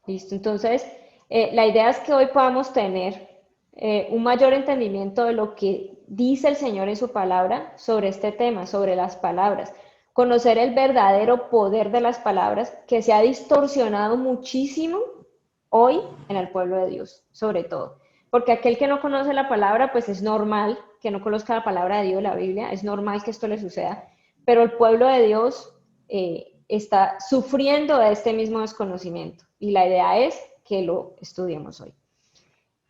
Listo, entonces la idea es que hoy podamos tener un mayor entendimiento de lo que dice el Señor en su palabra sobre este tema, sobre las palabras, conocer el verdadero poder de las palabras que se ha distorsionado muchísimo hoy en el pueblo de Dios, sobre todo. Porque aquel que no conoce la palabra, pues es normal que no conozca la palabra de Dios, la Biblia, es normal que esto le suceda, pero el pueblo de Dios está sufriendo de este mismo desconocimiento y la idea es que lo estudiemos hoy.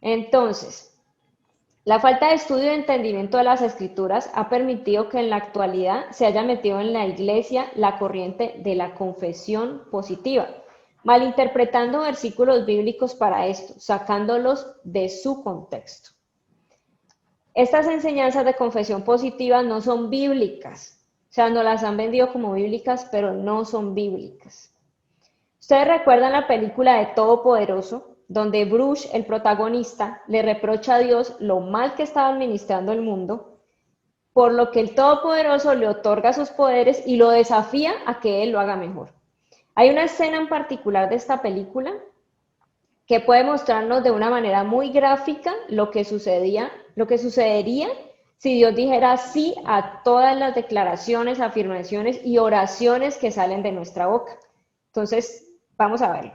Entonces, la falta de estudio y entendimiento de las escrituras ha permitido que en la actualidad se haya metido en la iglesia la corriente de la confesión positiva, malinterpretando versículos bíblicos para esto, sacándolos de su contexto. Estas enseñanzas de confesión positiva no son bíblicas, o sea, nos las han vendido como bíblicas, pero no son bíblicas. Ustedes recuerdan la película de Todopoderoso, donde Bruce, el protagonista, le reprocha a Dios lo mal que estaba administrando el mundo, por lo que el Todopoderoso le otorga sus poderes y lo desafía a que él lo haga mejor. Hay una escena en particular de esta película que puede mostrarnos de una manera muy gráfica lo que sucedería si Dios dijera sí a todas las declaraciones, afirmaciones y oraciones que salen de nuestra boca. Entonces, vamos a verlo.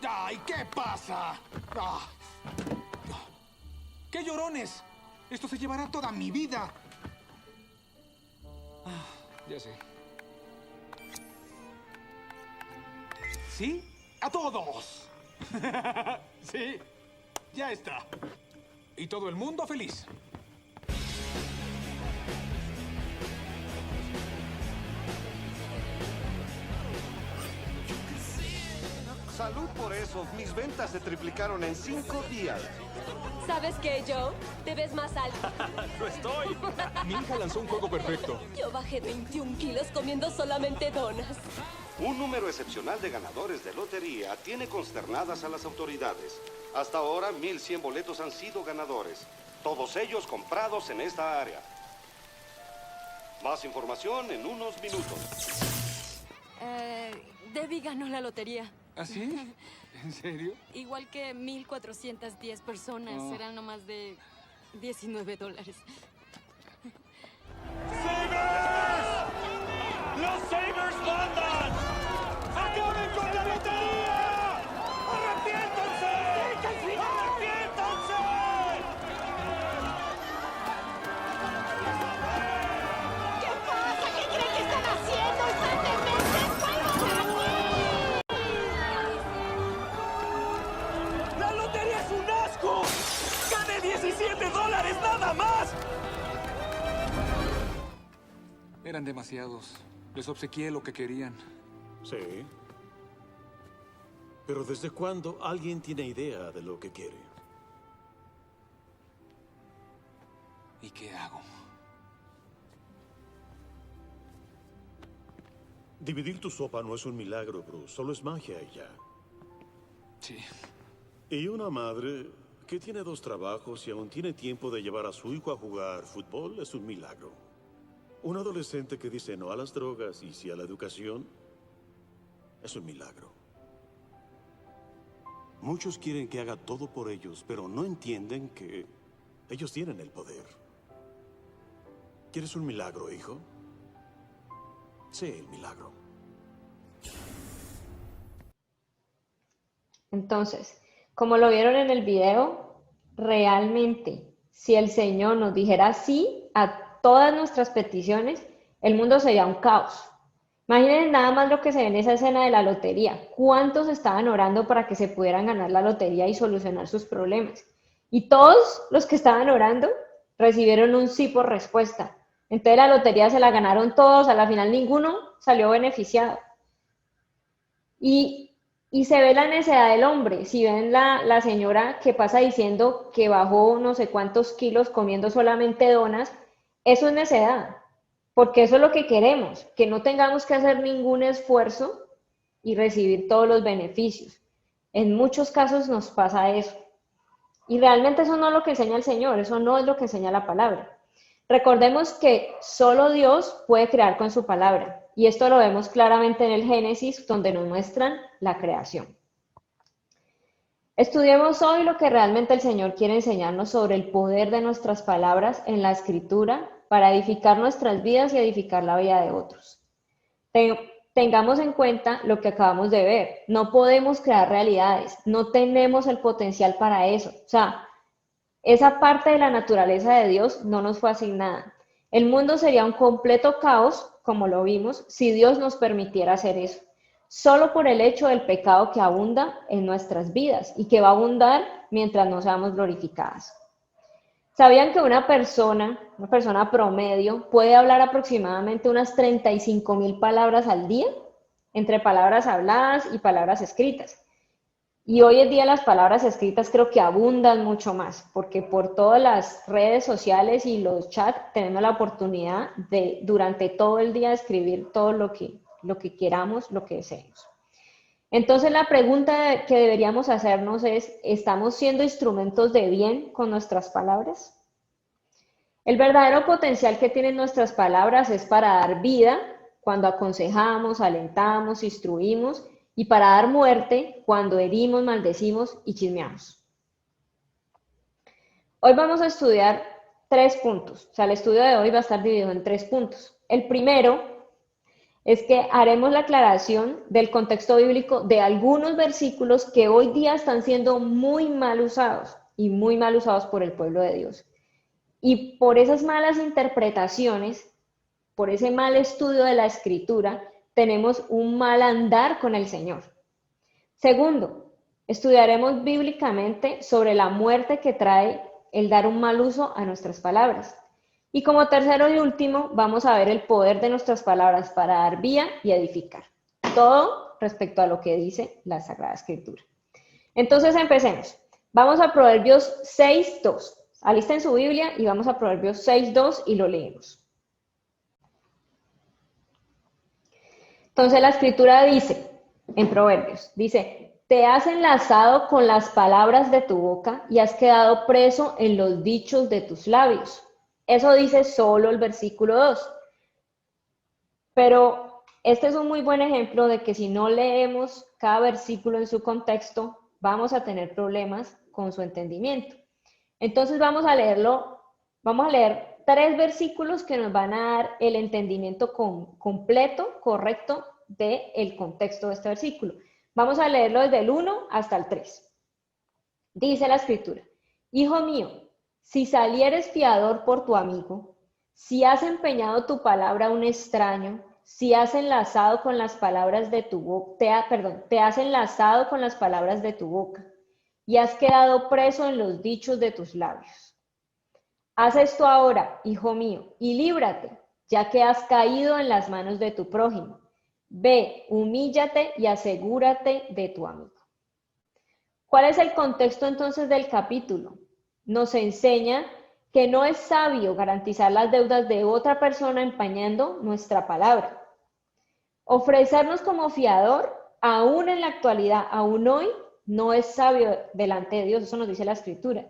¡Ay, qué pasa! ¡Ah! ¡Qué llorones! Esto se llevará toda mi vida. Ya sé. ¿Sí? ¡A todos! Sí, ya está. Y todo el mundo feliz. Salud por eso. Mis ventas se triplicaron en 5 días. ¿Sabes qué, Joe? Te ves más alto. ¡Lo estoy! Mi hija lanzó un juego perfecto. Yo bajé 21 kilos comiendo solamente donas. Un número excepcional de ganadores de lotería tiene consternadas a las autoridades. Hasta ahora, 1,100 boletos han sido ganadores. Todos ellos comprados en esta área. Más información en unos minutos. Debbie ganó la lotería. ¿Ah, sí? ¿En serio? Igual que 1,410 personas. Oh. Eran nomás de $19. ¡Sabers! ¡Los Sabers mandan! ¡Acaben con la lotería! ¡Arrepiéntanse! ¡Arrepiéntanse! ¿Qué pasa? ¿Qué creen que están haciendo? ¡Están dementes! ¡La lotería es un asco! ¡Gané $17 nada más! Eran demasiados. Les obsequié lo que querían. Sí. Pero ¿desde cuándo alguien tiene idea de lo que quiere? ¿Y qué hago? Dividir tu sopa no es un milagro, Bruce. Solo es magia y ya. Sí. Y una madre que tiene 2 trabajos y aún tiene tiempo de llevar a su hijo a jugar fútbol es un milagro. Un adolescente que dice no a las drogas y sí a la educación es un milagro. Muchos quieren que haga todo por ellos, pero no entienden que ellos tienen el poder. ¿Quieres un milagro, hijo? Sé el milagro. Entonces, como lo vieron en el video, realmente, si el Señor nos dijera sí a todas nuestras peticiones, el mundo sería un caos. Imaginen nada más lo que se ve en esa escena de la lotería. ¿Cuántos estaban orando para que se pudieran ganar la lotería y solucionar sus problemas? Y todos los que estaban orando recibieron un sí por respuesta. Entonces la lotería se la ganaron todos, a la final ninguno salió beneficiado. Y se ve la necedad del hombre. Si ven la señora que pasa diciendo que bajó no sé cuántos kilos comiendo solamente donas, eso es necedad. Porque eso es lo que queremos, que no tengamos que hacer ningún esfuerzo y recibir todos los beneficios. En muchos casos nos pasa eso. Y realmente eso no es lo que enseña el Señor, eso no es lo que enseña la palabra. Recordemos que solo Dios puede crear con su palabra. Y esto lo vemos claramente en el Génesis, donde nos muestran la creación. Estudiemos hoy lo que realmente el Señor quiere enseñarnos sobre el poder de nuestras palabras en la Escritura para edificar nuestras vidas y edificar la vida de otros. Tengamos en cuenta lo que acabamos de ver. No podemos crear realidades, no tenemos el potencial para eso. O sea, esa parte de la naturaleza de Dios no nos fue asignada. El mundo sería un completo caos, como lo vimos, si Dios nos permitiera hacer eso. Solo por el hecho del pecado que abunda en nuestras vidas y que va a abundar mientras no seamos glorificadas. ¿Sabían que una persona promedio, puede hablar aproximadamente unas 35.000 palabras al día? Entre palabras habladas y palabras escritas. Y hoy en día las palabras escritas creo que abundan mucho más, porque por todas las redes sociales y los chats tenemos la oportunidad de durante todo el día escribir todo lo que queramos, lo que deseemos. Entonces la pregunta que deberíamos hacernos es, ¿estamos siendo instrumentos de bien con nuestras palabras? El verdadero potencial que tienen nuestras palabras es para dar vida cuando aconsejamos, alentamos, instruimos, y para dar muerte cuando herimos, maldecimos y chismeamos. Hoy vamos a estudiar 3 puntos. O sea, el estudio de hoy va a estar dividido en 3 puntos. El primero es que haremos la aclaración del contexto bíblico de algunos versículos que hoy día están siendo muy mal usados y muy mal usados por el pueblo de Dios. Y por esas malas interpretaciones, por ese mal estudio de la Escritura, tenemos un mal andar con el Señor. Segundo, estudiaremos bíblicamente sobre la muerte que trae el dar un mal uso a nuestras palabras. Y como tercero y último, vamos a ver el poder de nuestras palabras para dar vida y edificar. Todo respecto a lo que dice la Sagrada Escritura. Entonces empecemos. Vamos a Proverbios 6:2. Alisten su Biblia y vamos a Proverbios 6:2 y lo leemos. Entonces la Escritura dice, en Proverbios, dice, te has enlazado con las palabras de tu boca y has quedado preso en los dichos de tus labios. Eso dice solo el versículo 2. Pero este es un muy buen ejemplo de que si no leemos cada versículo en su contexto, vamos a tener problemas con su entendimiento. Entonces vamos a leer 3 versículos que nos van a dar el entendimiento completo, correcto, del contexto de este versículo. Vamos a leerlo desde el 1 hasta el 3. Dice la Escritura, Hijo mío, si salieres fiador por tu amigo, si has empeñado tu palabra a un extraño, si has enlazado con las palabras de tu boca, te has enlazado con las palabras de tu boca y has quedado preso en los dichos de tus labios. Haz esto ahora, hijo mío, y líbrate, ya que has caído en las manos de tu prójimo. Ve, humíllate y asegúrate de tu amigo. ¿Cuál es el contexto entonces del capítulo? Nos enseña que no es sabio garantizar las deudas de otra persona empañando nuestra palabra. Ofrecernos como fiador, aún en la actualidad, aún hoy, no es sabio delante de Dios, eso nos dice la Escritura.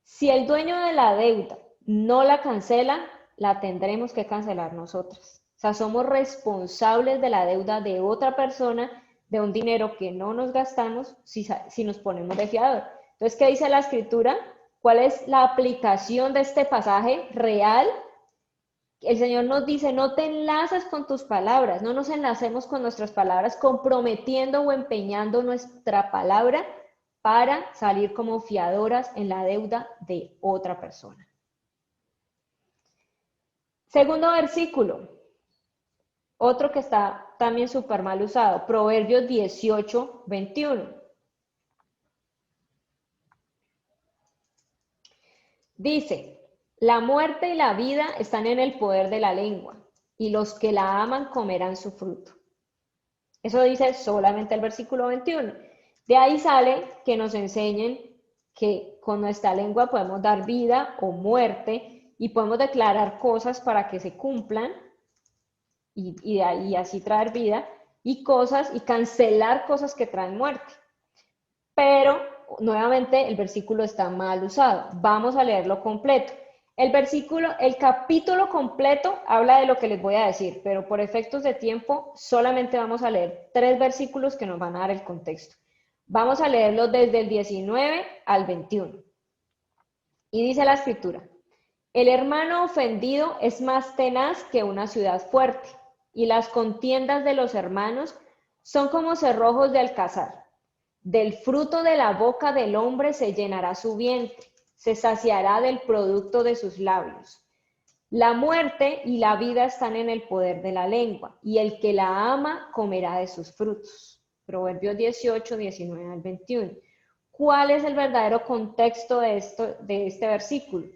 Si el dueño de la deuda no la cancela, la tendremos que cancelar nosotras. O sea, somos responsables de la deuda de otra persona, de un dinero que no nos gastamos si nos ponemos de fiador. Entonces, ¿qué dice la Escritura? ¿Cuál es la aplicación de este pasaje real? El Señor nos dice, no te enlaces con tus palabras, no nos enlacemos con nuestras palabras, comprometiendo o empeñando nuestra palabra para salir como fiadoras en la deuda de otra persona. Segundo versículo, otro que está también súper mal usado, Proverbios 18:21. Dice, la muerte y la vida están en el poder de la lengua, y los que la aman comerán su fruto. Eso dice solamente el versículo 21. De ahí sale que nos enseñen que con nuestra lengua podemos dar vida o muerte y podemos declarar cosas para que se cumplan y así traer vida y cancelar cosas que traen muerte. Pero nuevamente el versículo está mal usado. Vamos a leerlo completo. El capítulo completo habla de lo que les voy a decir, pero por efectos de tiempo solamente vamos a leer 3 versículos que nos van a dar el contexto. Vamos a leerlos desde el 19 al 21. Y dice la escritura: el hermano ofendido es más tenaz que una ciudad fuerte, y las contiendas de los hermanos son como cerrojos de alcázar. Del fruto de la boca del hombre se llenará su vientre, se saciará del producto de sus labios. La muerte y la vida están en el poder de la lengua, y el que la ama comerá de sus frutos. Proverbios 18, 19 al 21. ¿Cuál es el verdadero contexto de este versículo?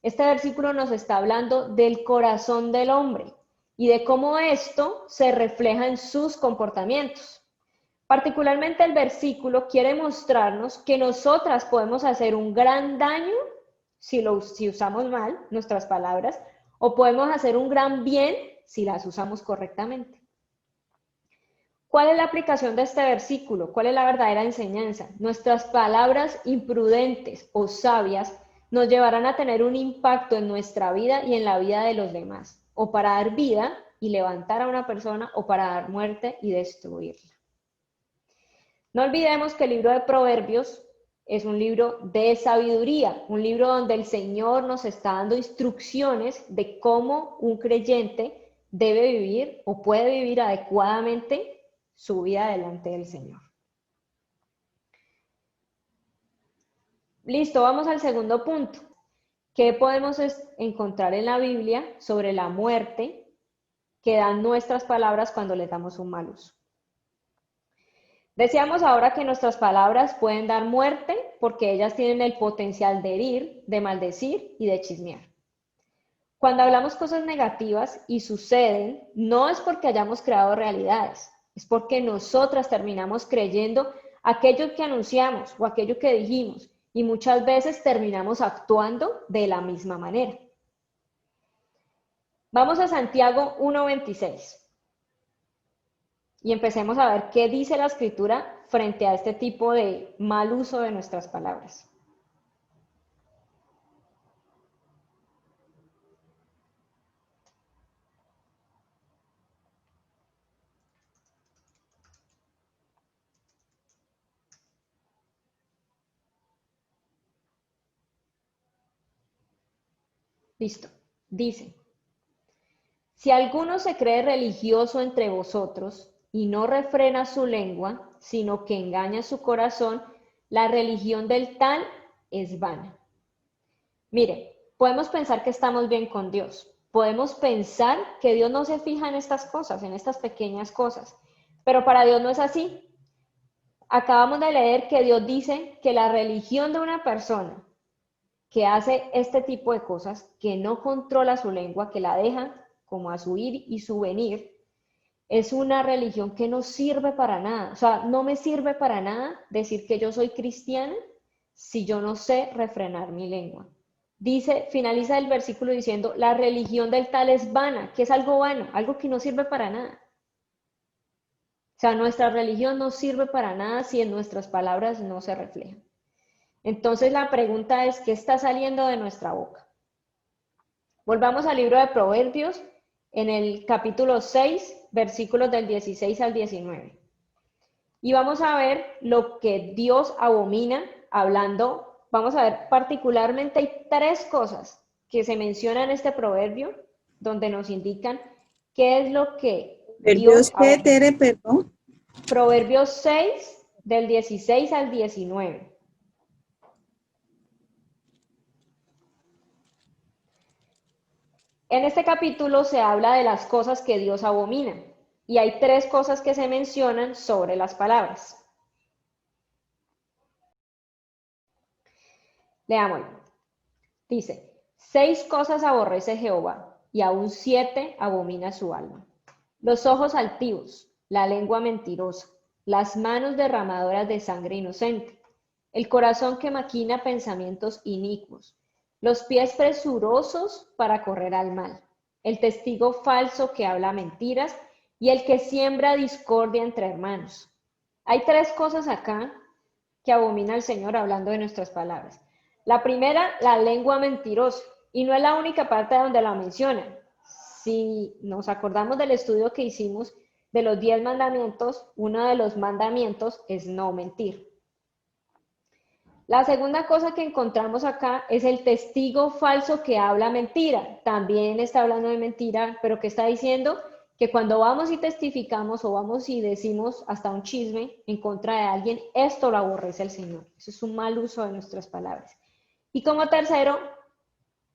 Este versículo nos está hablando del corazón del hombre y de cómo esto se refleja en sus comportamientos. Particularmente el versículo quiere mostrarnos que nosotras podemos hacer un gran daño si usamos mal nuestras palabras, o podemos hacer un gran bien si las usamos correctamente. ¿Cuál es la aplicación de este versículo? ¿Cuál es la verdadera enseñanza? Nuestras palabras imprudentes o sabias nos llevarán a tener un impacto en nuestra vida y en la vida de los demás, o para dar vida y levantar a una persona, o para dar muerte y destruirla. No olvidemos que el libro de Proverbios es un libro de sabiduría, un libro donde el Señor nos está dando instrucciones de cómo un creyente debe vivir o puede vivir adecuadamente su vida delante del Señor. Listo, vamos al segundo punto. ¿Qué podemos encontrar en la Biblia sobre la muerte que dan nuestras palabras cuando les damos un mal uso? Decíamos ahora que nuestras palabras pueden dar muerte porque ellas tienen el potencial de herir, de maldecir y de chismear. Cuando hablamos cosas negativas y suceden, no es porque hayamos creado realidades, es porque nosotras terminamos creyendo aquello que anunciamos o aquello que dijimos, y muchas veces terminamos actuando de la misma manera. Vamos a Santiago 1:26. Y empecemos a ver qué dice la Escritura frente a este tipo de mal uso de nuestras palabras. Listo. Dice: si alguno se cree religioso entre vosotros y no refrena su lengua, sino que engaña su corazón, la religión del tal es vana. Mire, podemos pensar que estamos bien con Dios. Podemos pensar que Dios no se fija en estas cosas, en estas pequeñas cosas. Pero para Dios no es así. Acabamos de leer que Dios dice que la religión de una persona que hace este tipo de cosas, que no controla su lengua, que la deja como a su ir y su venir, es una religión que no sirve para nada. O sea, no me sirve para nada decir que yo soy cristiana si yo no sé refrenar mi lengua. Dice, finaliza el versículo diciendo: la religión del tal es vana. ¿Qué es algo vano? Algo que no sirve para nada. O sea, nuestra religión no sirve para nada si en nuestras palabras no se refleja. Entonces la pregunta es: ¿qué está saliendo de nuestra boca? Volvamos al libro de Proverbios, en el capítulo 6, versículos del 16 al 19. Y vamos a ver lo que Dios abomina, hablando, vamos a ver particularmente hay 3 cosas que se mencionan en este proverbio, donde nos indican qué es lo que Dios abomina. Tere, perdón. Proverbios 6, del 16 al 19. En este capítulo se habla de las cosas que Dios abomina, y hay 3 cosas que se mencionan sobre las palabras. Leámoslo. Dice: 6 cosas aborrece Jehová, y aún 7 abomina su alma: los ojos altivos, la lengua mentirosa, las manos derramadoras de sangre inocente, el corazón que maquina pensamientos inicuos, los pies presurosos para correr al mal, el testigo falso que habla mentiras y el que siembra discordia entre hermanos. Hay 3 cosas acá que abomina el Señor hablando de nuestras palabras. La primera, la lengua mentirosa. Y no es la única parte donde la mencionan. Si nos acordamos del estudio que hicimos de los 10 mandamientos, uno de los mandamientos es no mentir. La segunda cosa que encontramos acá es el testigo falso que habla mentira. También está hablando de mentira, pero ¿qué está diciendo? Que cuando vamos y testificamos o vamos y decimos hasta un chisme en contra de alguien, esto lo aborrece el Señor. Eso es un mal uso de nuestras palabras. Y como tercero,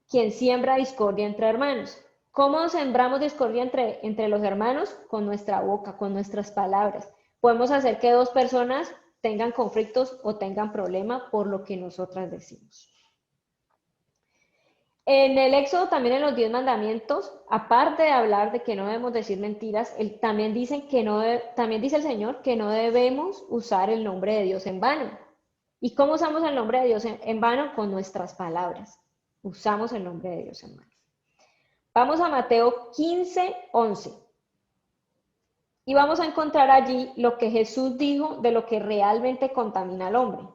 quien siembra discordia entre hermanos. ¿Cómo sembramos discordia entre los hermanos? Con nuestra boca, con nuestras palabras. Podemos hacer que dos personas tengan conflictos o tengan problemas por lo que nosotras decimos. En el Éxodo, también en los 10 mandamientos, aparte de hablar de que no debemos decir mentiras, también dice el Señor que no debemos usar el nombre de Dios en vano. ¿Y cómo usamos el nombre de Dios en vano? Con nuestras palabras. Usamos el nombre de Dios en vano. Vamos a Mateo 15:11. Y vamos a encontrar allí lo que Jesús dijo de lo que realmente contamina al hombre.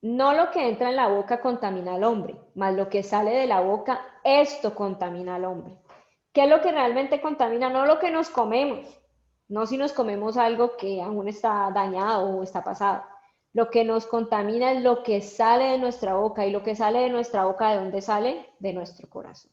No lo que entra en la boca contamina al hombre, mas lo que sale de la boca, esto contamina al hombre. ¿Qué es lo que realmente contamina? No lo que nos comemos, no si nos comemos algo que aún está dañado o está pasado. Lo que nos contamina es lo que sale de nuestra boca. ¿Y lo que sale de nuestra boca, de dónde sale? De nuestro corazón.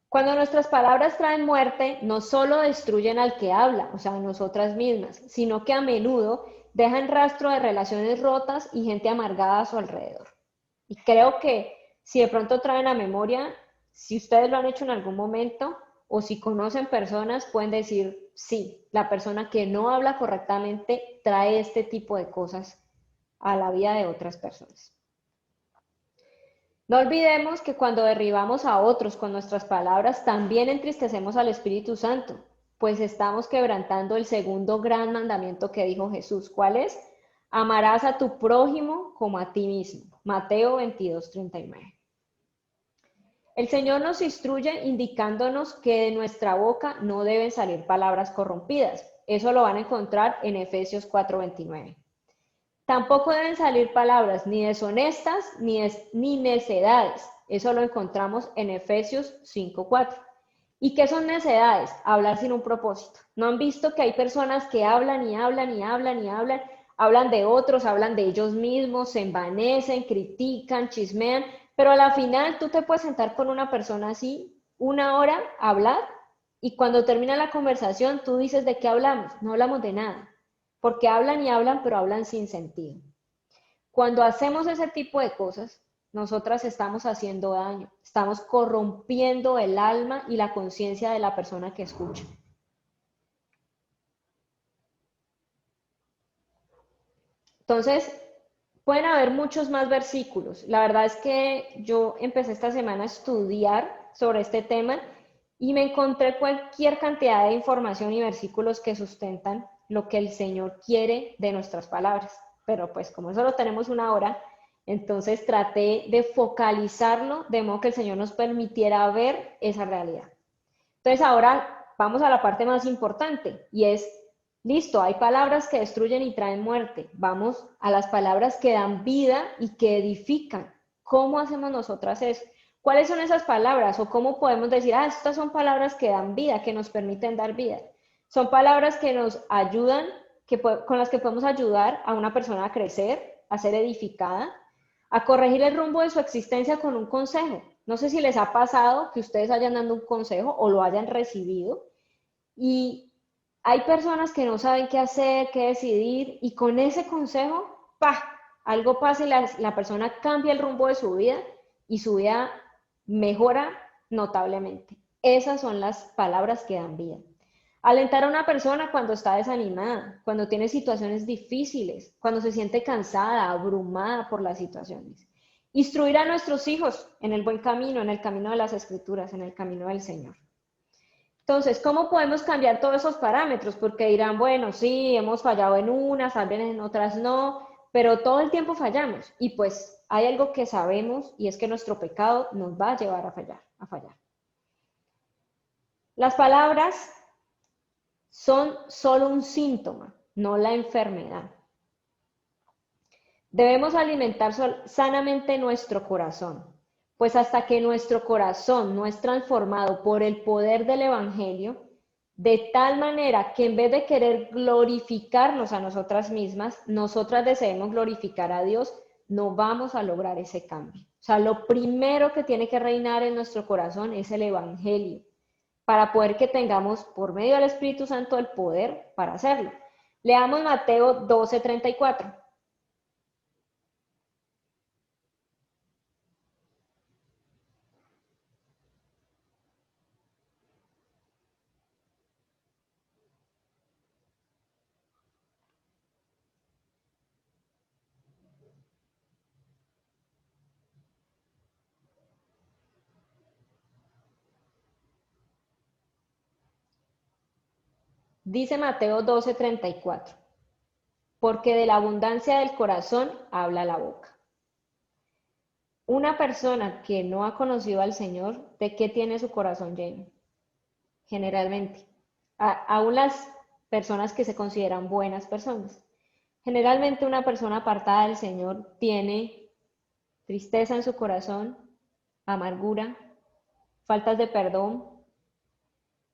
Cuando nuestras palabras traen muerte, no solo destruyen al que habla, o sea, a nosotras mismas, sino que a menudo dejan rastro de relaciones rotas y gente amargada a su alrededor. Y creo que si de pronto traen a memoria, si ustedes lo han hecho en algún momento o si conocen personas, pueden decir, sí, la persona que no habla correctamente trae este tipo de cosas a la vida de otras personas. No olvidemos que cuando derribamos a otros con nuestras palabras, también entristecemos al Espíritu Santo, pues estamos quebrantando el segundo gran mandamiento que dijo Jesús. ¿Cuál es? Amarás a tu prójimo como a ti mismo. Mateo 22:39. El Señor nos instruye indicándonos que de nuestra boca no deben salir palabras corrompidas. Eso lo van a encontrar en Efesios 4:29. Tampoco deben salir palabras ni deshonestas ni necedades. Eso lo encontramos en Efesios 5:4. ¿Y qué son necedades? Hablar sin un propósito. ¿No han visto que hay personas que hablan y hablan y hablan y hablan? Hablan de otros, hablan de ellos mismos, se envanecen, critican, chismean, pero a la final tú te puedes sentar con una persona así, 1 hora, a hablar, y cuando termina la conversación tú dices, ¿de qué hablamos? No hablamos de nada. Porque hablan y hablan, pero hablan sin sentido. Cuando hacemos ese tipo de cosas, nosotras estamos haciendo daño, estamos corrompiendo el alma y la conciencia de la persona que escucha. Entonces, pueden haber muchos más versículos. La verdad es que yo empecé esta semana a estudiar sobre este tema y me encontré cualquier cantidad de información y versículos que sustentan lo que el Señor quiere de nuestras palabras. Pero pues como solo tenemos 1 hora, entonces traté de focalizarlo de modo que el Señor nos permitiera ver esa realidad. Entonces ahora vamos a la parte más importante y es, listo, hay palabras que destruyen y traen muerte. Vamos a las palabras que dan vida y que edifican. ¿Cómo hacemos nosotras eso? ¿Cuáles son esas palabras? ¿O cómo podemos decir, estas son palabras que dan vida, que nos permiten dar vida? Son palabras que nos ayudan, con las que podemos ayudar a una persona a crecer, a ser edificada, a corregir el rumbo de su existencia con un consejo. No sé si les ha pasado que ustedes hayan dado un consejo o lo hayan recibido y hay personas que no saben qué hacer, qué decidir y con ese consejo, ¡pah!, algo pasa y la persona cambia el rumbo de su vida y su vida mejora notablemente. Esas son las palabras que dan vida. Alentar a una persona cuando está desanimada, cuando tiene situaciones difíciles, cuando se siente cansada, abrumada por las situaciones. Instruir a nuestros hijos en el buen camino, en el camino de las Escrituras, en el camino del Señor. Entonces, ¿cómo podemos cambiar todos esos parámetros? Porque dirán, bueno, sí, hemos fallado en unas, tal vez en otras no, pero todo el tiempo fallamos. Y pues hay algo que sabemos y es que nuestro pecado nos va a llevar a fallar. Las palabras son solo un síntoma, no la enfermedad. Debemos alimentar sanamente nuestro corazón, pues hasta que nuestro corazón no es transformado por el poder del Evangelio, de tal manera que en vez de querer glorificarnos a nosotras mismas, nosotras deseemos glorificar a Dios, no vamos a lograr ese cambio. O sea, lo primero que tiene que reinar en nuestro corazón es el Evangelio, para poder que tengamos por medio del Espíritu Santo el poder para hacerlo. Leamos Mateo 12:34. Dice Mateo 12:34, porque de la abundancia del corazón habla la boca. Una persona que no ha conocido al Señor, ¿de qué tiene su corazón lleno? Generalmente, aún las personas que se consideran buenas personas. Generalmente una persona apartada del Señor tiene tristeza en su corazón, amargura, faltas de perdón.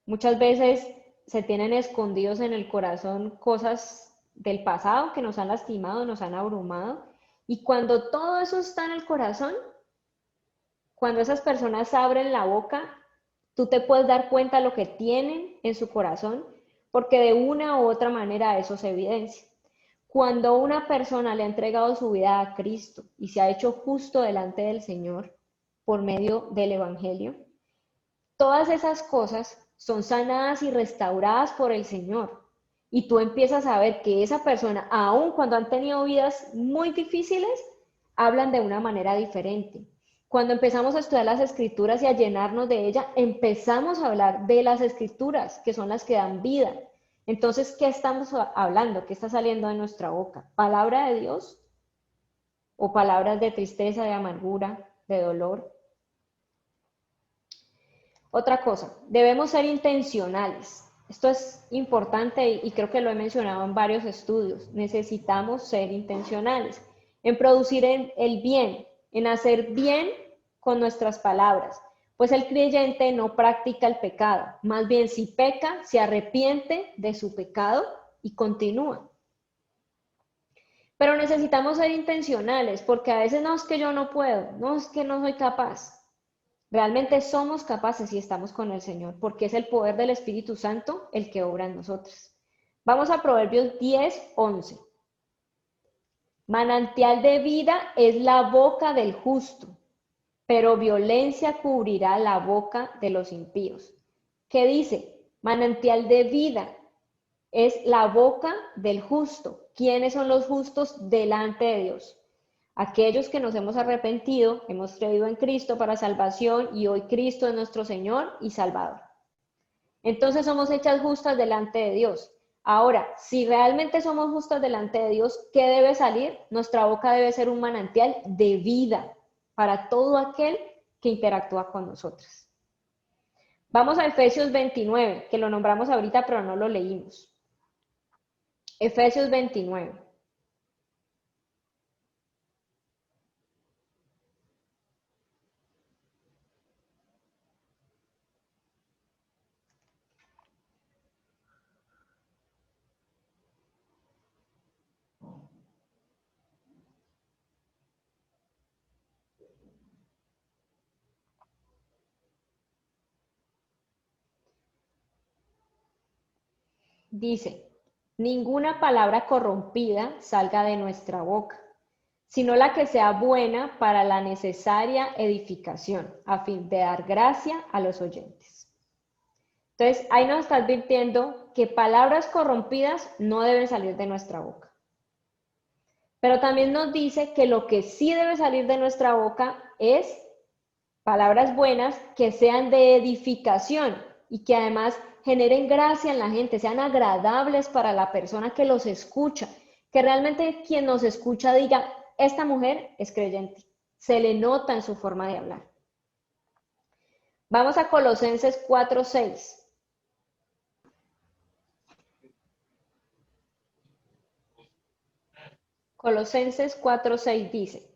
Muchas veces se tienen escondidos en el corazón cosas del pasado que nos han lastimado, nos han abrumado. Y cuando todo eso está en el corazón, cuando esas personas abren la boca, tú te puedes dar cuenta de lo que tienen en su corazón, porque de una u otra manera eso se evidencia. Cuando una persona le ha entregado su vida a Cristo y se ha hecho justo delante del Señor por medio del Evangelio, todas esas cosas son sanadas y restauradas por el Señor. Y tú empiezas a ver que esa persona, aun cuando han tenido vidas muy difíciles, hablan de una manera diferente. Cuando empezamos a estudiar las Escrituras y a llenarnos de ellas, empezamos a hablar de las Escrituras, que son las que dan vida. Entonces, ¿qué estamos hablando? ¿Qué está saliendo de nuestra boca? ¿Palabra de Dios? ¿O palabras de tristeza, de amargura, de dolor? Otra cosa, debemos ser intencionales. Esto es importante y creo que lo he mencionado en varios estudios. Necesitamos ser intencionales en producir el bien, en hacer bien con nuestras palabras, pues el creyente no practica el pecado, más bien si peca, se arrepiente de su pecado y continúa. Pero necesitamos ser intencionales, porque a veces no es que yo no puedo, no es que no soy capaz. Realmente somos capaces si estamos con el Señor, porque es el poder del Espíritu Santo el que obra en nosotros. Vamos a Proverbios 10:11. Manantial de vida es la boca del justo, pero violencia cubrirá la boca de los impíos. ¿Qué dice? Manantial de vida es la boca del justo. ¿Quiénes son los justos delante de Dios? Aquellos que nos hemos arrepentido, hemos creído en Cristo para salvación y hoy Cristo es nuestro Señor y Salvador. Entonces somos hechas justas delante de Dios. Ahora, si realmente somos justas delante de Dios, ¿qué debe salir? Nuestra boca debe ser un manantial de vida para todo aquel que interactúa con nosotros. Vamos a Efesios 29, que lo nombramos ahorita, pero no lo leímos. Efesios 29. Dice, ninguna palabra corrompida salga de nuestra boca, sino la que sea buena para la necesaria edificación, a fin de dar gracia a los oyentes. Entonces, ahí nos está advirtiendo que palabras corrompidas no deben salir de nuestra boca. Pero también nos dice que lo que sí debe salir de nuestra boca es palabras buenas que sean de edificación y que además generen gracia en la gente, sean agradables para la persona que los escucha, que realmente quien nos escucha diga, esta mujer es creyente, se le nota en su forma de hablar. Vamos a Colosenses 4:6. Colosenses 4:6 dice,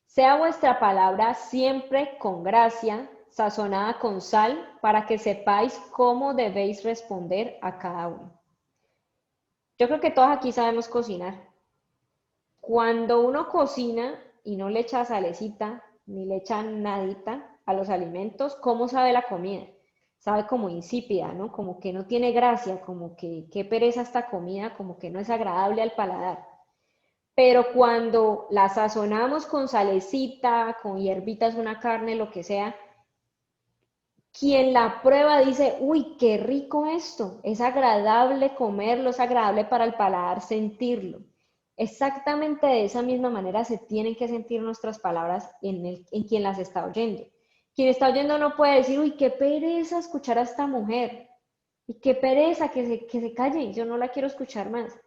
sea vuestra palabra siempre con gracia, sazonada con sal, para que sepáis cómo debéis responder a cada uno. Yo creo que todos aquí sabemos cocinar. Cuando uno cocina y no le echa salecita, ni le echa nadita a los alimentos, ¿cómo sabe la comida? Sabe como insípida, ¿no? Como que no tiene gracia, como que qué pereza esta comida, como que no es agradable al paladar. Pero cuando la sazonamos con salecita, con hierbitas, una carne, lo que sea, quien la prueba dice, uy, qué rico esto, es agradable comerlo, es agradable para el paladar sentirlo. Exactamente de esa misma manera se tienen que sentir nuestras palabras en quien las está oyendo. Quien está oyendo no puede decir, uy, qué pereza escuchar a esta mujer, y qué pereza que se calle, yo no la quiero escuchar más.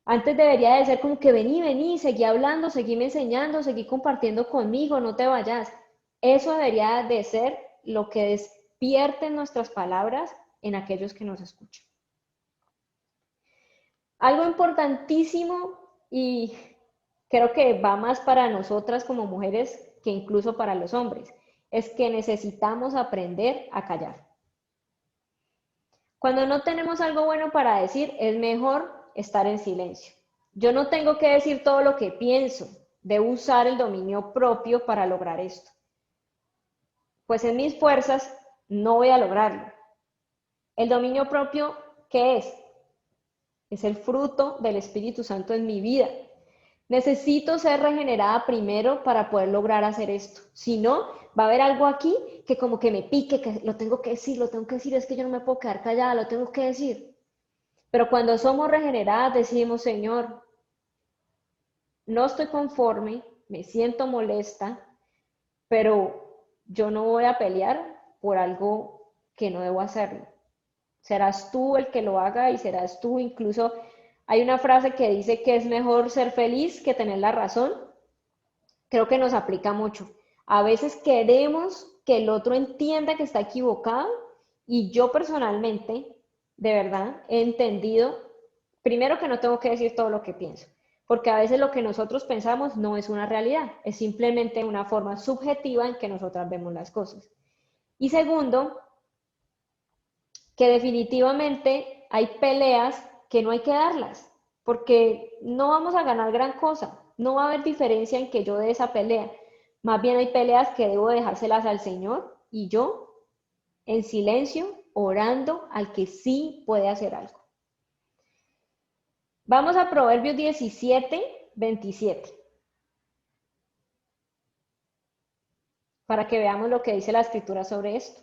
Antes debería de ser como que vení, seguí hablando, seguí me enseñando, seguí compartiendo conmigo, no te vayas. Eso debería de ser lo que despierten nuestras palabras en aquellos que nos escuchan. Algo importantísimo y creo que va más para nosotras como mujeres que incluso para los hombres, es que necesitamos aprender a callar. Cuando no tenemos algo bueno para decir, es mejor estar en silencio. Yo no tengo que decir todo lo que pienso, debo usar el dominio propio para lograr esto. Pues en mis fuerzas no voy a lograrlo. El dominio propio, ¿qué es? Es el fruto del Espíritu Santo en mi vida. Necesito ser regenerada primero para poder lograr hacer esto. Si no, va a haber algo aquí que como que me pique, que lo tengo que decir, es que yo no me puedo quedar callada, lo tengo que decir. Pero cuando somos regeneradas decimos, Señor, no estoy conforme, me siento molesta, pero yo no voy a pelear por algo que no debo hacerlo. Serás tú el que lo haga y serás tú incluso. Hay una frase que dice que es mejor ser feliz que tener la razón. Creo que nos aplica mucho. A veces queremos que el otro entienda que está equivocado y yo personalmente, de verdad, he entendido, primero que no tengo que decir todo lo que pienso, porque a veces lo que nosotros pensamos no es una realidad, es simplemente una forma subjetiva en que nosotras vemos las cosas. Y segundo, que definitivamente hay peleas que no hay que darlas, porque no vamos a ganar gran cosa, no va a haber diferencia en que yo dé esa pelea, más bien hay peleas que debo dejárselas al Señor y yo en silencio, orando al que sí puede hacer algo. Vamos a Proverbios 17:27, para que veamos lo que dice la Escritura sobre esto.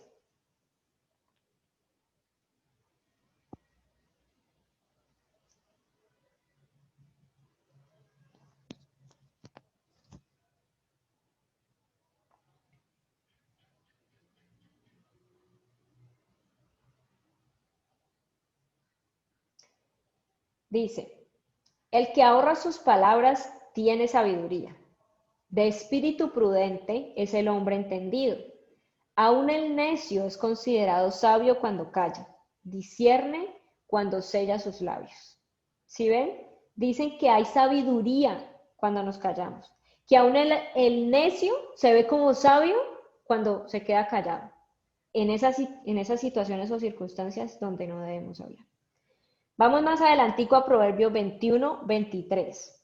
Dice, el que ahorra sus palabras tiene sabiduría. De espíritu prudente es el hombre entendido. Aún el necio es considerado sabio cuando calla. Discierne cuando sella sus labios. ¿Sí ven? Dicen que hay sabiduría cuando nos callamos. Que aún el necio se ve como sabio cuando se queda callado. En esas situaciones o circunstancias donde no debemos hablar. Vamos más adelantico a Proverbios 21:23.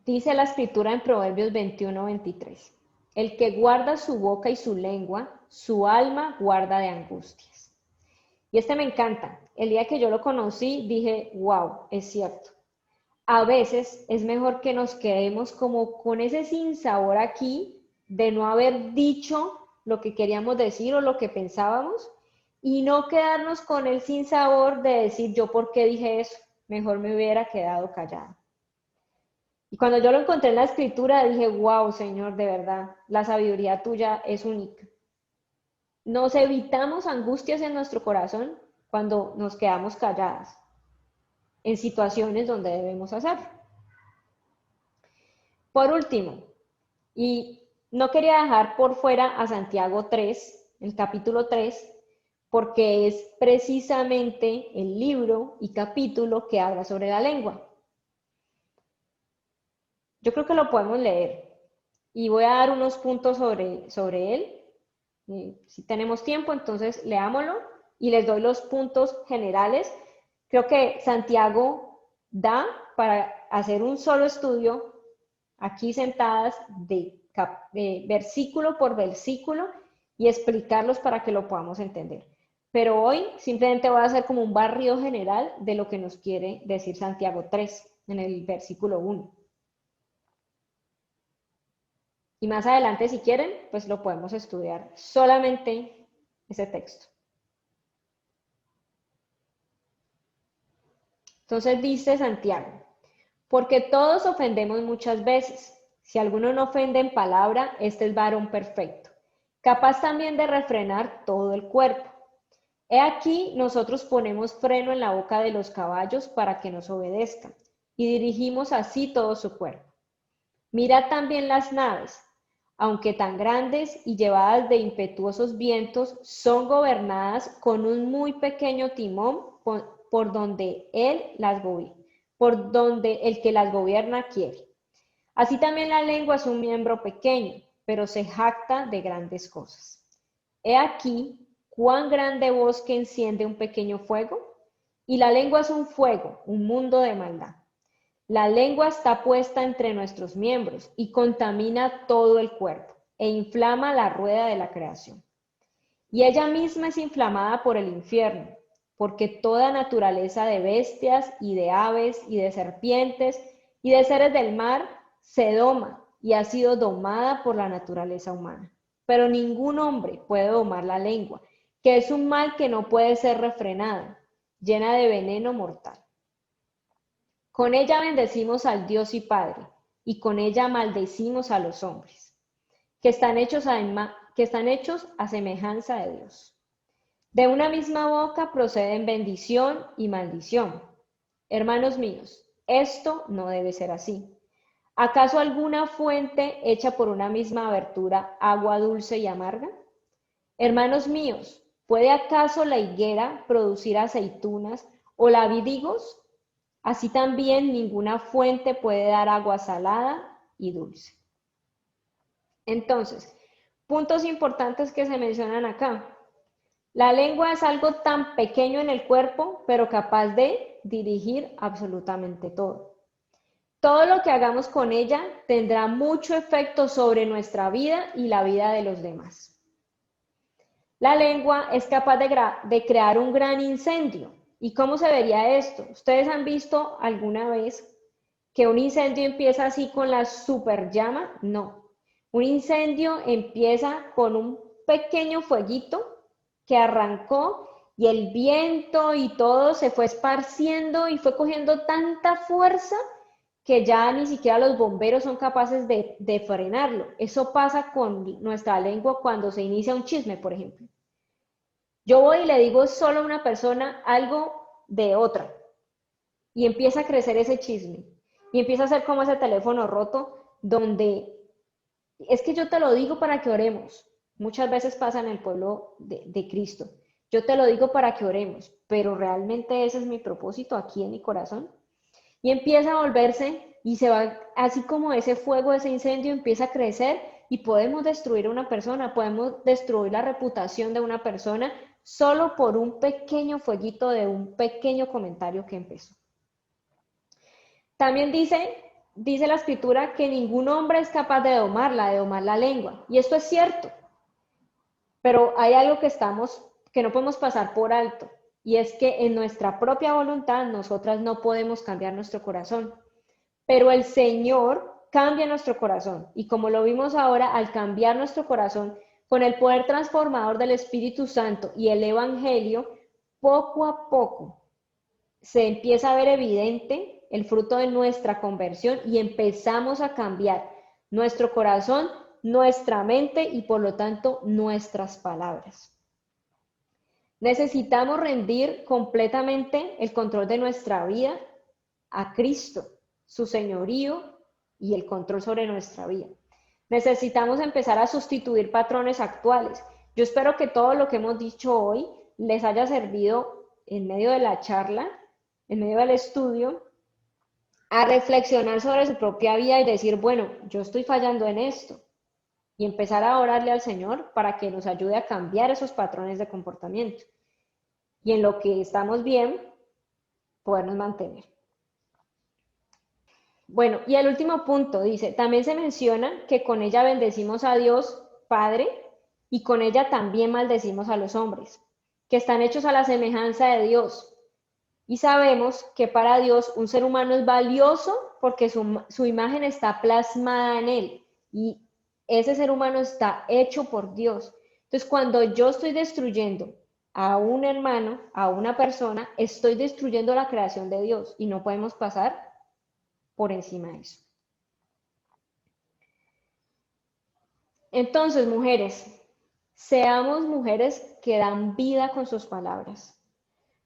Dice la escritura en Proverbios 21:23. El que guarda su boca y su lengua, su alma guarda de angustias. Y este me encanta. El día que yo lo conocí dije, wow, es cierto. A veces es mejor que nos quedemos como con ese sinsabor aquí de no haber dicho lo que queríamos decir o lo que pensábamos y no quedarnos con el sinsabor de decir yo por qué dije eso, mejor me hubiera quedado callada. Y cuando yo lo encontré en la escritura dije, wow, Señor, de verdad, la sabiduría tuya es única. Nos evitamos angustias en nuestro corazón cuando nos quedamos calladas en situaciones donde debemos hacerlo. Por último, y no quería dejar por fuera a Santiago 3, el capítulo 3, porque es precisamente el libro y capítulo que habla sobre la lengua. Yo creo que lo podemos leer y voy a dar unos puntos sobre él. Si tenemos tiempo, entonces leámoslo y les doy los puntos generales. Creo que Santiago da para hacer un solo estudio, aquí sentadas, de versículo por versículo y explicarlos para que lo podamos entender. Pero hoy simplemente voy a hacer como un barrido general de lo que nos quiere decir Santiago 3 en el versículo 1. Y más adelante, si quieren, pues lo podemos estudiar solamente ese texto. Entonces dice Santiago, porque todos ofendemos muchas veces. Si alguno no ofende en palabra, este es varón perfecto, capaz también de refrenar todo el cuerpo. He aquí, nosotros ponemos freno en la boca de los caballos para que nos obedezcan, y dirigimos así todo su cuerpo. Mirad también las naves, aunque tan grandes y llevadas de impetuosos vientos, son gobernadas con un muy pequeño timón por donde el que las gobierna quiere. Así también la lengua es un miembro pequeño, pero se jacta de grandes cosas. He aquí cuán grande bosque enciende un pequeño fuego, y la lengua es un fuego, un mundo de maldad. La lengua está puesta entre nuestros miembros y contamina todo el cuerpo e inflama la rueda de la creación. Y ella misma es inflamada por el infierno, porque toda naturaleza de bestias y de aves y de serpientes y de seres del mar se doma y ha sido domada por la naturaleza humana. Pero ningún hombre puede domar la lengua, que es un mal que no puede ser refrenado, llena de veneno mortal. Con ella bendecimos al Dios y Padre, y con ella maldecimos a los hombres, que están hechos a semejanza de Dios. De una misma boca proceden bendición y maldición. Hermanos míos, esto no debe ser así. ¿Acaso alguna fuente hecha por una misma abertura agua dulce y amarga? Hermanos míos, ¿puede acaso la higuera producir aceitunas o la vid higos? Así también ninguna fuente puede dar agua salada y dulce. Entonces, puntos importantes que se mencionan acá. La lengua es algo tan pequeño en el cuerpo, pero capaz de dirigir absolutamente todo. Todo lo que hagamos con ella tendrá mucho efecto sobre nuestra vida y la vida de los demás. La lengua es capaz de crear un gran incendio. ¿Y cómo se vería esto? ¿Ustedes han visto alguna vez que un incendio empieza así con la super llama? No. Un incendio empieza con un pequeño fueguito que arrancó y el viento y todo se fue esparciendo y fue cogiendo tanta fuerza que ya ni siquiera los bomberos son capaces de frenarlo. Eso pasa con nuestra lengua cuando se inicia un chisme, por ejemplo. Yo voy y le digo solo a una persona algo de otra y empieza a crecer ese chisme y empieza a ser como ese teléfono roto donde es que yo te lo digo para que oremos. Muchas veces pasa en el pueblo de Cristo. Yo te lo digo para que oremos, pero realmente ese es mi propósito aquí en mi corazón. Y empieza a volverse y se va así como ese fuego, ese incendio empieza a crecer y podemos destruir a una persona, podemos destruir la reputación de una persona solo por un pequeño fueguito de un pequeño comentario que empezó. También dice la escritura que ningún hombre es capaz de domar la lengua. Y esto es cierto. Pero hay algo que no podemos pasar por alto. Y es que en nuestra propia voluntad nosotras no podemos cambiar nuestro corazón. Pero el Señor cambia nuestro corazón. Y como lo vimos ahora, al cambiar nuestro corazón, con el poder transformador del Espíritu Santo y el Evangelio, poco a poco se empieza a ver evidente el fruto de nuestra conversión y empezamos a cambiar nuestro corazón, nuestra mente y por lo tanto nuestras palabras. Necesitamos rendir completamente el control de nuestra vida a Cristo, su señorío, y el control sobre nuestra vida. Necesitamos empezar a sustituir patrones actuales. Yo espero que todo lo que hemos dicho hoy les haya servido en medio de la charla, en medio del estudio, a reflexionar sobre su propia vida y decir, bueno, yo estoy fallando en esto. Y empezar a orarle al Señor para que nos ayude a cambiar esos patrones de comportamiento. Y en lo que estamos bien, podernos mantener. Bueno, y el último punto dice, también se menciona que con ella bendecimos a Dios Padre y con ella también maldecimos a los hombres, que están hechos a la semejanza de Dios. Y sabemos que para Dios un ser humano es valioso porque su imagen está plasmada en él y ese ser humano está hecho por Dios. Entonces, cuando yo estoy destruyendo a un hermano, a una persona, estoy destruyendo la creación de Dios y no podemos pasar por encima de eso. Entonces, mujeres, seamos mujeres que dan vida con sus palabras.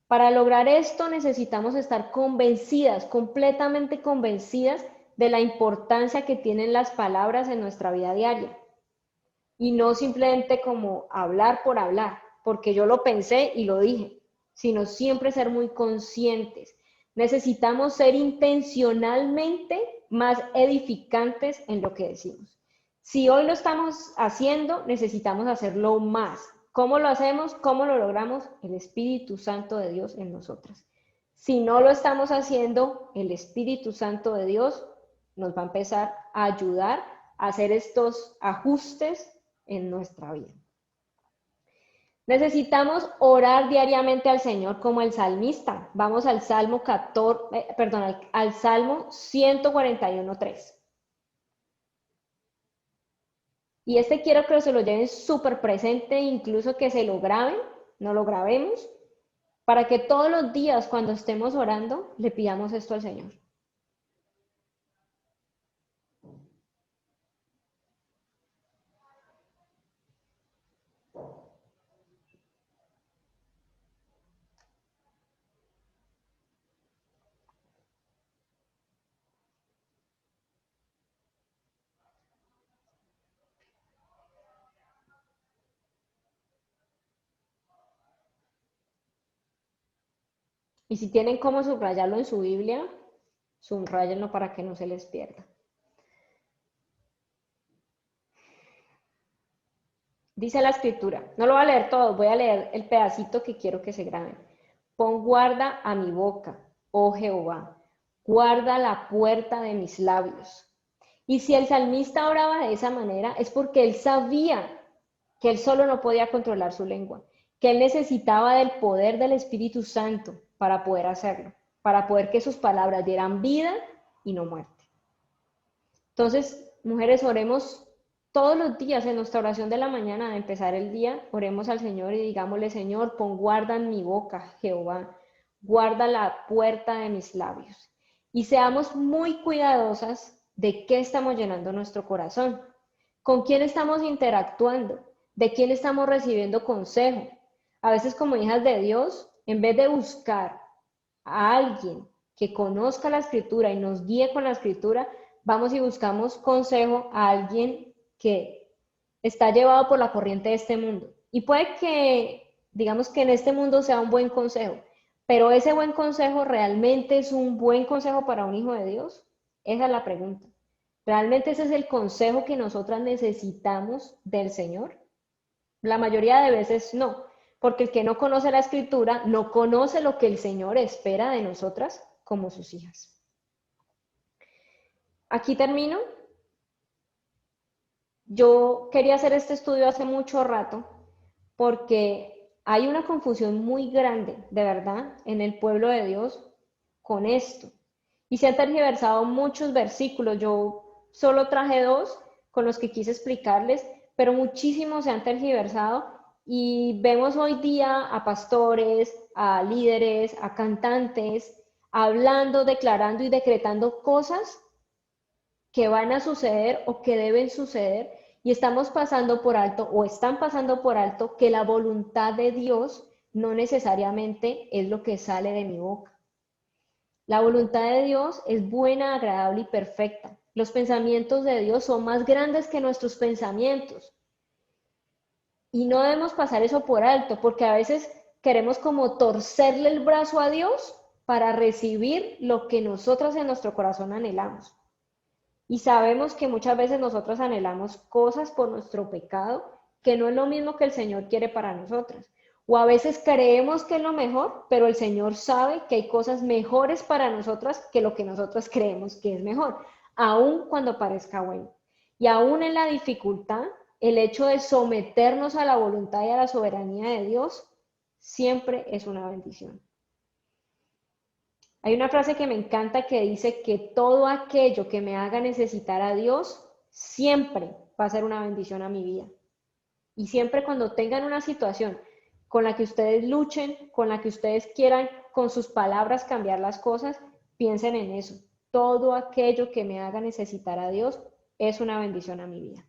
Para lograr esto necesitamos estar convencidas, completamente convencidas de la importancia que tienen las palabras en nuestra vida diaria. Y no simplemente como hablar por hablar, porque yo lo pensé y lo dije, sino siempre ser muy conscientes. Necesitamos ser intencionalmente más edificantes en lo que decimos. Si hoy lo estamos haciendo, necesitamos hacerlo más. ¿Cómo lo hacemos? ¿Cómo lo logramos? El Espíritu Santo de Dios en nosotras. Si no lo estamos haciendo, el Espíritu Santo de Dios nos va a empezar a ayudar a hacer estos ajustes en nuestra vida. Necesitamos orar diariamente al Señor como el salmista. Vamos al Salmo 141:3. Y quiero que se lo lleven súper presente, incluso que se lo graben, no lo grabemos, para que todos los días cuando estemos orando le pidamos esto al Señor. Y si tienen cómo subrayarlo en su Biblia, subrayenlo para que no se les pierda. Dice la escritura, no lo voy a leer todo, voy a leer el pedacito que quiero que se graben. Pon guarda a mi boca, oh Jehová, guarda la puerta de mis labios. Y si el salmista oraba de esa manera, es porque él sabía que él solo no podía controlar su lengua, que él necesitaba del poder del Espíritu Santo para poder hacerlo, para poder que sus palabras dieran vida y no muerte. Entonces, mujeres, oremos todos los días en nuestra oración de la mañana, de empezar el día, oremos al Señor y digámosle, Señor, pon guarda en mi boca, Jehová, guarda la puerta de mis labios. Y seamos muy cuidadosas de qué estamos llenando nuestro corazón, con quién estamos interactuando, de quién estamos recibiendo consejo. A veces como hijas de Dios, en vez de buscar a alguien que conozca la Escritura y nos guíe con la Escritura, vamos y buscamos consejo a alguien que está llevado por la corriente de este mundo. Y puede que, digamos que en este mundo sea un buen consejo, pero ¿ese buen consejo realmente es un buen consejo para un hijo de Dios? Esa es la pregunta. ¿Realmente ese es el consejo que nosotras necesitamos del Señor? La mayoría de veces no, porque el que no conoce la Escritura no conoce lo que el Señor espera de nosotras como sus hijas. Aquí termino. Yo quería hacer este estudio hace mucho rato porque hay una confusión muy grande, de verdad, en el pueblo de Dios con esto. Y se han tergiversado muchos versículos. Yo solo traje 2 con los que quise explicarles, pero muchísimos se han tergiversado y vemos hoy día a pastores, a líderes, a cantantes, hablando, declarando y decretando cosas que van a suceder o que deben suceder y estamos pasando por alto o están pasando por alto que la voluntad de Dios no necesariamente es lo que sale de mi boca. La voluntad de Dios es buena, agradable y perfecta. Los pensamientos de Dios son más grandes que nuestros pensamientos. Y no debemos pasar eso por alto, porque a veces queremos como torcerle el brazo a Dios para recibir lo que nosotras en nuestro corazón anhelamos. Y sabemos que muchas veces nosotros anhelamos cosas por nuestro pecado, que no es lo mismo que el Señor quiere para nosotras. O a veces creemos que es lo mejor, pero el Señor sabe que hay cosas mejores para nosotras que lo que nosotras creemos que es mejor, aun cuando parezca bueno. Y aún en la dificultad, el hecho de someternos a la voluntad y a la soberanía de Dios siempre es una bendición. Hay una frase que me encanta que dice que todo aquello que me haga necesitar a Dios siempre va a ser una bendición a mi vida. Y siempre cuando tengan una situación con la que ustedes luchen, con la que ustedes quieran con sus palabras cambiar las cosas, piensen en eso. Todo aquello que me haga necesitar a Dios es una bendición a mi vida.